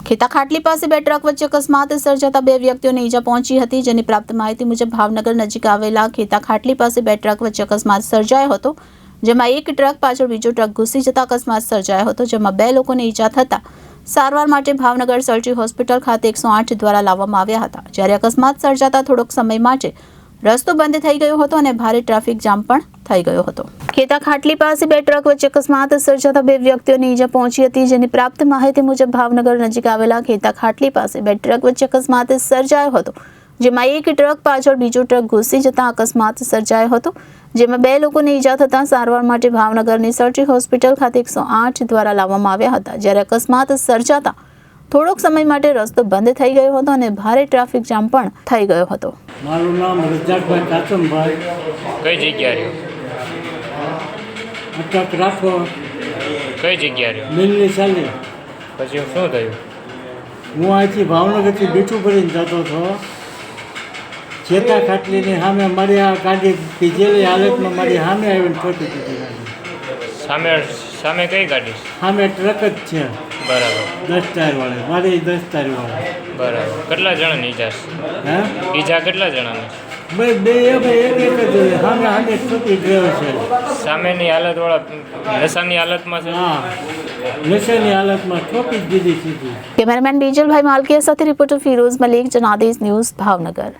ખેતા ખાટલી પાસે બે ટ્રક વચ્ચે અકસ્માત સર્જાતા બે વ્યક્તિઓને ઈજા પહોંચી હતી, જેની પ્રાપ્ત માહિતી મુજબ ભાવનગર નજીક આવેલા ખેતા ખાટલી પાસે બે ટ્રક વચ્ચે અકસ્માત સર્જાયો હતો, જેમાં એક ટ્રક પાછળ બીજો ટ્રક ઘૂસી જતા અકસ્માત સર્જાયો હતો, જેમાં બે લોકોને ઈજા થતા સારવાર માટે ભાવનગર સર્જી હોસ્પિટલ ખાતે 108 દ્વારા લાવવામાં આવ્યા હતા। જ્યારે અકસ્માત સર્જાતા થોડોક સમય માટે રસ્તો બંધ થઈ ગયો હતો અને ભારે ટ્રાફિક જામ પણ થઈ ગયો હતો। ખેતા ખાટલી પાસે બે ટ્રક વચ્ચે અકસ્માત સર્જાતા બે વ્યક્તિઓને ઈજા પહોંચી હતી, જેની પ્રાપ્ત માહિતી મુજબ ભાવનગર નજીક આવેલા ખેતા ખાટલી પાસે બે ટ્રક વચ્ચે અકસ્માત સર્જાયો હતો, જેમાં એક ટ્રક પાછળ બીજો ટ્રક ઘૂસી જતા અકસ્માત સર્જાયો હતો, જેમાં બે લોકોને ઈજા થતા સારવાર માટે ભાવનગરની સર્જી હોસ્પિટલ ખાતે 108 દ્વારા લાવવામાં આવ્યા હતા। જ્યારે અકસ્માત સર્જાતા થોડોક સમય માટે રસ્તો બંધ થઈ ગયો હતો અને ભારે ટ્રાફિક જામ પણ થઈ ગયો હતો। મારું નામ રજાકભાઈ કાચમભાઈ। કઈ જગ્યા રહ્યો? અટક રાખો। કઈ જગ્યા રહ્યો? મિલની ચાલી। પછી શું થયું? હું અહીંથી ભાવનગરથી બીઠું ભરીને જતો હતો। ખેતા ખાટલીની સામે મારી આ ગાડી પીજેલી હાલતમાં મારી સામે આવીને ઠોકી દીધી ગાડી। સામે કઈ ગાડી? સામે ટ્રક જ છે, બરાબર। 10 ટાયરવાળી, મારી 10 ટાયરવાળી। બરાબર। કેટલા જણાની ઈજા છે? હે ઈજા કેટલા જણાની? ભાઈ બે એક જ સામે સામે ઠોકી ડ્રાઈવર છે। સામેની હાલતવાળા નશાની હાલતમાં છે? હા, નશાની હાલતમાં ઠોકી જ દીધી સીધી। કેમેરામેન બીજલભાઈ માલકીયા સાથે રિપોર્ટર ફિરોઝ મલિક, જનાદેશ ન્યૂઝ, ભાવનગર।